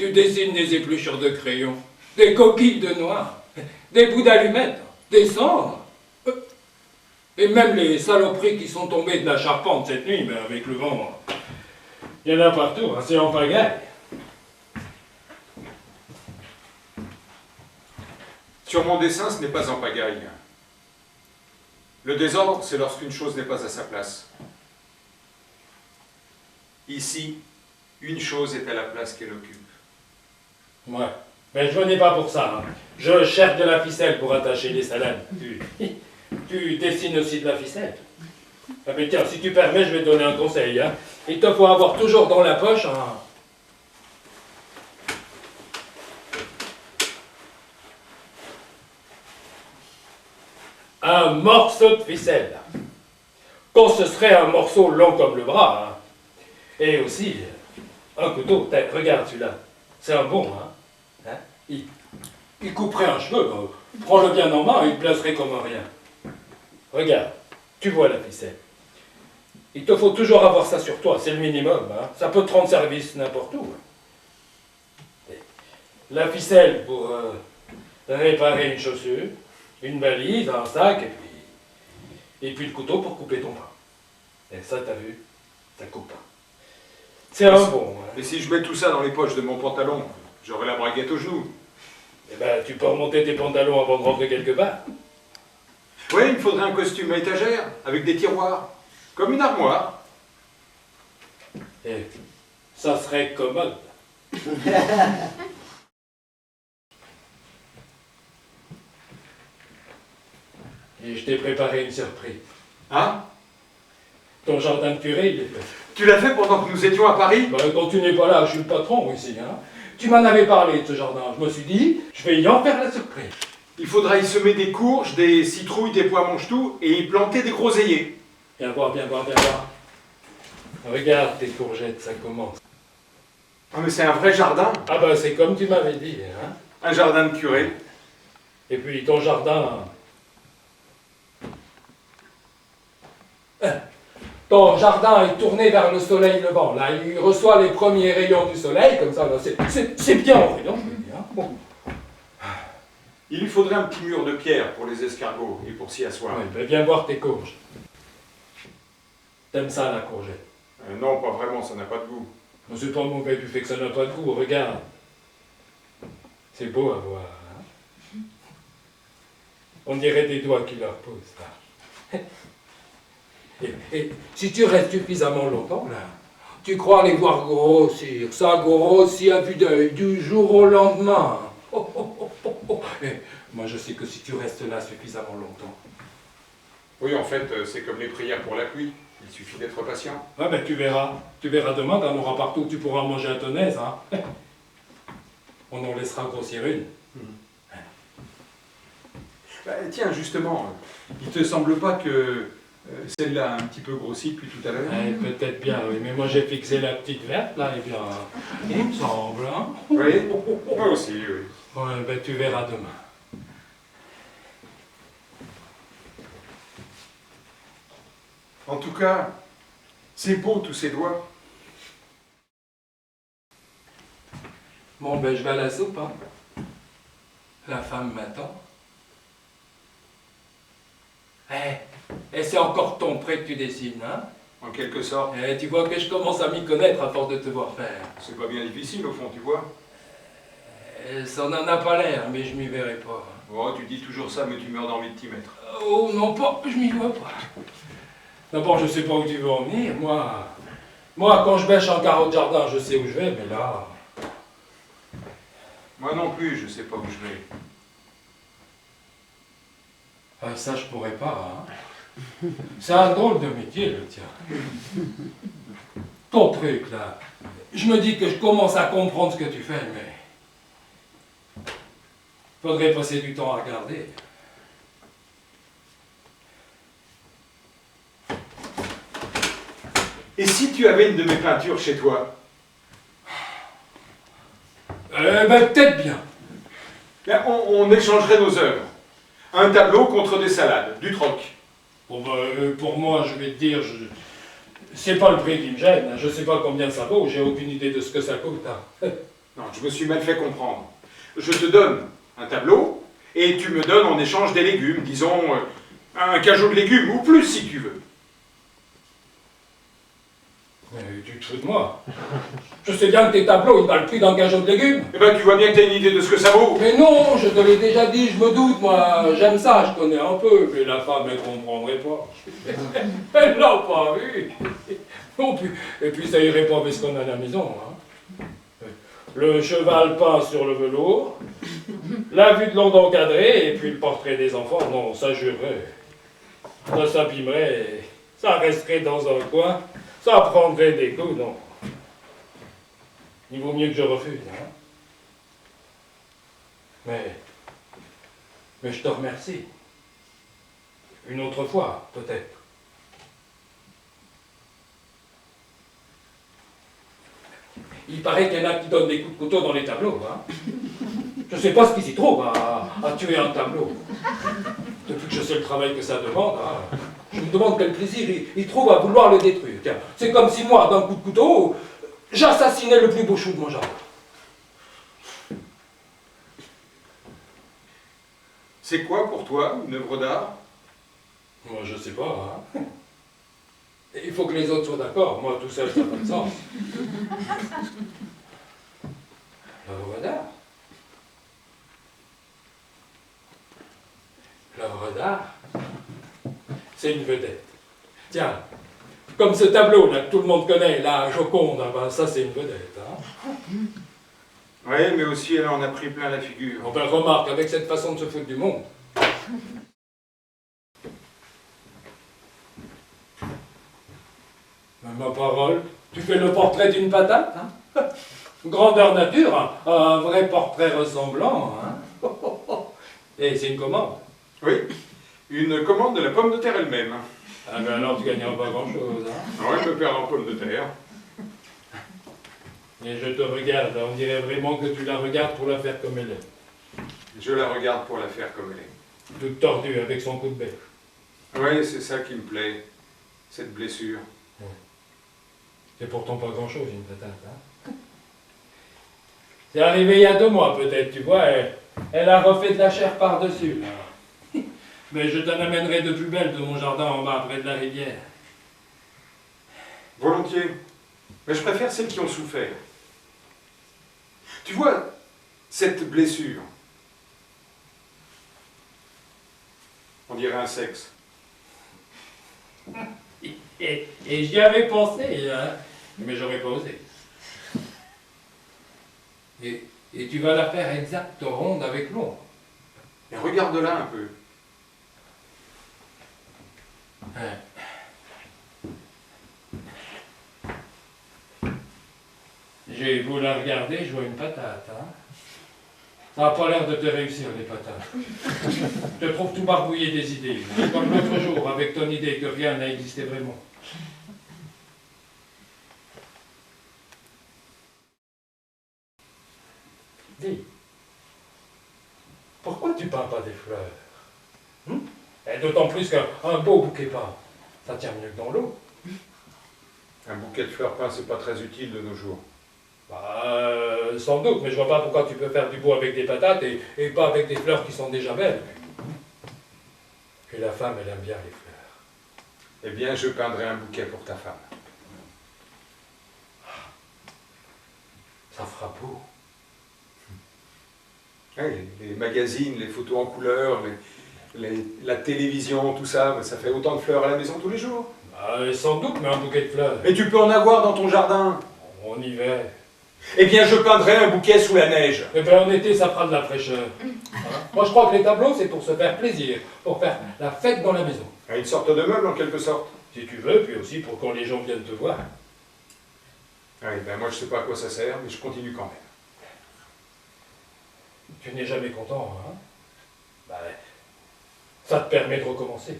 Tu dessines des épluchures de crayon, des coquilles de noix, des bouts d'allumettes, des cendres. Et même les saloperies qui sont tombées de la charpente cette nuit, mais avec le vent, il y en a partout, hein, c'est en pagaille. Sur mon dessin, ce n'est pas en pagaille. Le désordre, c'est lorsqu'une chose n'est pas à sa place. Ici, une chose est à la place qu'elle occupe. Ouais, mais je venais pas pour ça. Hein. Je cherche de la ficelle pour attacher les salades. Tu dessines aussi de la ficelle. Ah mais tiens, si tu permets, je vais te donner un conseil. Hein. Il te faut avoir toujours dans la poche un morceau de ficelle. Quand ce serait un morceau long comme le bras. Hein. Et aussi, un couteau. Regarde celui-là. C'est un bon, hein. Il couperait un cheveu. Prends-le bien en main et il te placerait comme un rien. Regarde, tu vois la ficelle. Il te faut toujours avoir ça sur toi, c'est le minimum. Hein. Ça peut te rendre service n'importe où. La ficelle pour réparer une chaussure, une valise, un sac, et puis le couteau pour couper ton pain. Et ça, t'as vu, ça coupe pas. C'est un bon. Hein. Et si je mets tout ça dans les poches de mon pantalon, j'aurai la braguette au genou. Eh ben, tu peux remonter tes pantalons avant de rentrer quelque part. Oui, il me faudrait un costume à étagère, avec des tiroirs, comme une armoire. Et ça serait commode. Et je t'ai préparé une surprise. Hein? Ton jardin de curé, il est fait. Tu l'as fait pendant que nous étions à Paris? Ben, quand tu n'es pas là, je suis le patron ici. Hein. Tu m'en avais parlé de ce jardin. Je me suis dit, je vais y en faire la surprise. Il faudra y semer des courges, des citrouilles, des pois mange-tout et y planter des groseilliers. Viens voir, viens voir, viens voir. Regarde tes courgettes, ça commence. Ah mais c'est un vrai jardin. Ah ben c'est comme tu m'avais dit. Hein. Un jardin de curé. Et puis ton jardin... Ton jardin est tourné vers le soleil levant. Là, il reçoit les premiers rayons du soleil, comme ça, c'est bien en rayon, je veux dire. Bon. Il lui faudrait un petit mur de pierre pour les escargots et pour s'y asseoir. Oui, ben viens voir tes courges. T'aimes ça, la courgette? Non, pas vraiment, ça n'a pas de goût. C'est pas mauvais du fait que ça n'a pas de goût, regarde. C'est beau à voir. Hein? On dirait des doigts qui leur poussent. Là. Et si tu restes suffisamment longtemps, là, tu crois les voir grossir. Ça grossit à vue d'œil, du jour au lendemain. Oh, oh, oh, oh, oh. Et moi, je sais que si tu restes là suffisamment longtemps... Oui, en fait, c'est comme les prières pour la pluie. Il suffit d'être patient. Ah ben tu verras. Tu verras demain, t'en auras partout, tu pourras manger à ton aise. Hein. On en laissera grossir une. Bah, tiens, justement, il te semble pas que celle-là a un petit peu grossi depuis tout à l'heure? Peut-être bien, oui, mais moi j'ai fixé la petite verte, là, et bien, il me semble, hein. Oui, moi aussi, oui. Ouais, ben tu verras demain. En tout cas, c'est beau tous ces doigts. Bon, ben je vais à la soupe, hein. La femme m'attend. Et c'est encore ton prêt que tu dessines, hein? En quelque sorte. Tu vois que je commence à m'y connaître à force de te voir faire. C'est pas bien difficile au fond, tu vois. Ça n'en a pas l'air, mais je m'y verrai pas. Oh, tu dis toujours ça, mais tu meurs d'envie de t'y mettre. Oh non pas, je m'y vois pas. D'abord, je sais pas où tu veux en venir. Moi, quand je bêche un carreau de jardin, je sais où je vais, mais là... Moi non plus, je sais pas où je vais. Ça, je pourrais pas, hein. C'est un drôle de métier, le tien. Ton truc, là. Je me dis que je commence à comprendre ce que tu fais, mais... Faudrait passer du temps à regarder. Et si tu avais une de mes peintures chez toi? Ben, peut-être bien. Là, on échangerait nos œuvres. Un tableau contre des salades, du troc. Bon, pour moi, je vais te dire, c'est pas le prix qui me gêne. Je sais pas combien ça vaut, j'ai aucune idée de ce que ça coûte. Hein. Non, je me suis mal fait comprendre. Je te donne un tableau, et tu me donnes en échange des légumes, disons un cajot de légumes, ou plus si tu veux. Mais tu te fous de moi. Je sais bien que tes tableaux, ils valent plus d'un cajot de légumes. Eh ben, tu vois bien que tu as une idée de ce que ça vaut. Mais non, je te l'ai déjà dit, je me doute, moi. J'aime ça, je connais un peu. Mais la femme, elle comprendrait pas. Elle l'a pas vu. Non, et puis ça irait pas avec ce qu'on a à la maison. Hein. Le cheval peint sur le velours, la vue de l'onde encadrée, et puis le portrait des enfants. Non, ça jurerait. Ça s'abîmerait, ça resterait dans un coin, ça prendrait des coups, non. Il vaut mieux que je refuse. Hein. Mais je te remercie. Une autre fois, peut-être. Il paraît qu'il y en a qui donnent des coups de couteau dans les tableaux. Hein. Je ne sais pas ce qu'ils y trouvent à tuer un tableau. Depuis que je sais le travail que ça demande, hein, je me demande quel plaisir ils trouvent à vouloir le détruire. Tiens, c'est comme si moi, d'un coup de couteau, j'assassinais le plus beau chou de mon jardin. C'est quoi pour toi une œuvre d'art? Moi, je sais pas. Hein. Il faut que les autres soient d'accord. Moi, tout seul, ça n'a pas de sens. L'œuvre d'art. L'œuvre d'art, c'est une vedette. Tiens, comme ce tableau-là que tout le monde connaît, la Joconde, ben, ça c'est une vedette. Hein. Oui, mais aussi elle en a pris plein la figure. On ben, remarque, avec cette façon de se foutre du monde. Ma parole, tu fais le portrait d'une patate, hein. Grandeur nature, hein. Un vrai portrait ressemblant. Hein. Et c'est une commande. Oui, une commande de la pomme de terre elle-même. Ah ben alors tu gagneras pas grand-chose. Hein. Oui, je me perds en pomme de terre. Et je te regarde, on dirait vraiment que tu la regardes pour la faire comme elle est. Je la regarde pour la faire comme elle est. Toute tordue avec son coup de bec. Oui, c'est ça qui me plaît, cette blessure. C'est pourtant pas grand-chose, une patate. Hein. C'est arrivé il y a 2 mois peut-être, tu vois, elle a refait de la chair par-dessus. Mais je t'en amènerai de plus belle de mon jardin en bas, près de la rivière. Volontiers. Mais je préfère celles qui ont souffert. Tu vois, cette blessure, on dirait un sexe. Et j'y avais pensé, hein, mais j'aurais pas osé. Et tu vas la faire exacte ronde avec l'ombre. Et regarde-la un peu. Hein. J'ai beau la regarder, je vois une patate. Hein. Ça n'a pas l'air de te réussir, les patates. Je te trouve tout barbouillé des idées. Comme l'autre jour, avec ton idée que rien n'a existé vraiment. Dis, pourquoi tu peins pas des fleurs? Et d'autant plus qu'un beau bouquet peint, ça tient mieux que dans l'eau. Un bouquet de fleurs peintes, c'est pas très utile de nos jours. Bah, sans doute, mais je vois pas pourquoi tu peux faire du beau avec des patates et pas avec des fleurs qui sont déjà belles. Et la femme, elle aime bien les fleurs. Eh bien, je peindrai un bouquet pour ta femme. Ça fera beau. Ouais, les magazines, les photos en couleur, la télévision, tout ça, ça fait autant de fleurs à la maison tous les jours. Bah, sans doute, mais un bouquet de fleurs. Et tu peux en avoir dans ton jardin. En hiver. Eh bien, je peindrai un bouquet sous la neige. Eh bien, en été, ça fera de la fraîcheur. Hein. Moi, je crois que les tableaux, c'est pour se faire plaisir, pour faire la fête dans la maison. Une sorte de meuble, en quelque sorte. Si tu veux, puis aussi pour quand les gens viennent te voir. Oui, ben moi, je sais pas à quoi ça sert, mais je continue quand même. Tu n'es jamais content, hein? Bah, ça te permet de recommencer.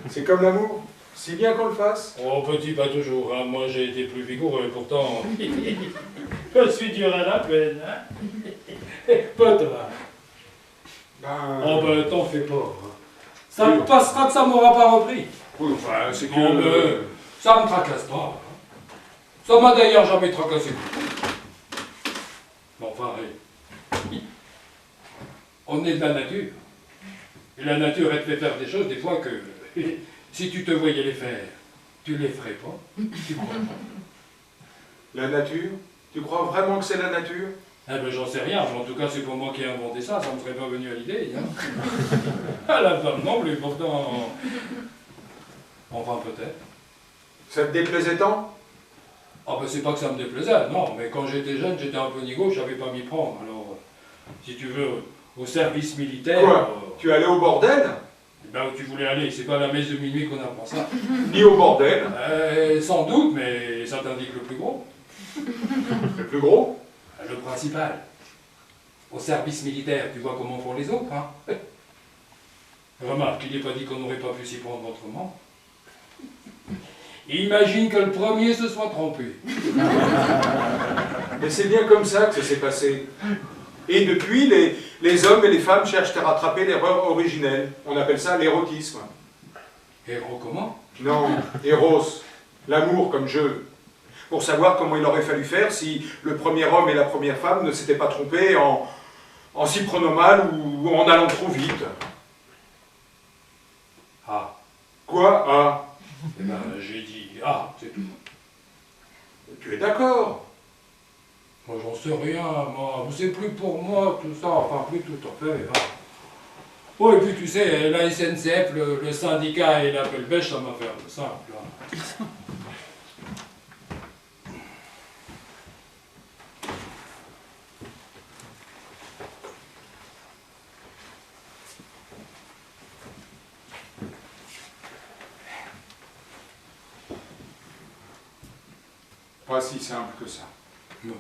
C'est comme l'amour, si bien qu'on le fasse. Oh, petit, pas toujours, hein. Moi, j'ai été plus vigoureux, pourtant... je suis dur à la peine, hein? Pas toi. Oh, ben, t'en fais pas. Hein. Ça me passera que ça m'aura pas repris. Oui, enfin, c'est que... Non, mais ça me tracasse pas. Hein. Ça m'a d'ailleurs jamais tracassé. Enfin, on est de la nature. Et la nature, elle te fait faire des choses, des fois, que si tu te voyais les faire, tu les ferais pas. Tu crois pas. La nature? Tu crois vraiment que c'est la nature? Eh ben, j'en sais rien, mais en tout cas, c'est pas moi qui ai inventé ça, ça me serait pas venu à l'idée. Hein. À la femme non plus, pourtant. Enfin, peut-être. Ça te déplaisait tant? Ah ben, c'est pas que ça me déplaisait, non, mais quand j'étais jeune, j'étais un peu nigaud, je savais pas m'y prendre. Alors, si tu veux, au service militaire. Quoi? Tu allais au bordel? Ben, où tu voulais aller, c'est pas à la messe de minuit qu'on apprend ça. Ni au bordel? Sans doute, mais ça t'indique le plus gros. Le plus gros? Le principal. Au service militaire, tu vois comment font les autres, hein? Remarque, il n'est pas dit qu'on n'aurait pas pu s'y prendre autrement. Imagine que le premier se soit trompé. Mais c'est bien comme ça que ça s'est passé. Et depuis, les hommes et les femmes cherchent à rattraper l'erreur originelle. On appelle ça l'érotisme. Héros comment? Non, Eros, l'amour comme jeu. Pour savoir comment il aurait fallu faire si le premier homme et la première femme ne s'étaient pas trompés en s'y prenant mal ou en allant trop vite. Ah. Quoi? Ah? Eh ben, j'ai dit ah, c'est tout. Tu es d'accord? Moi, j'en sais rien, moi. C'est plus pour moi, tout ça. Enfin, plus tout à fait. Ah. Oh, et puis, tu sais, la SNCF, le syndicat et l'appel bêche, ça m'a fait un peu simple. Hein. Pas si simple que ça. Non.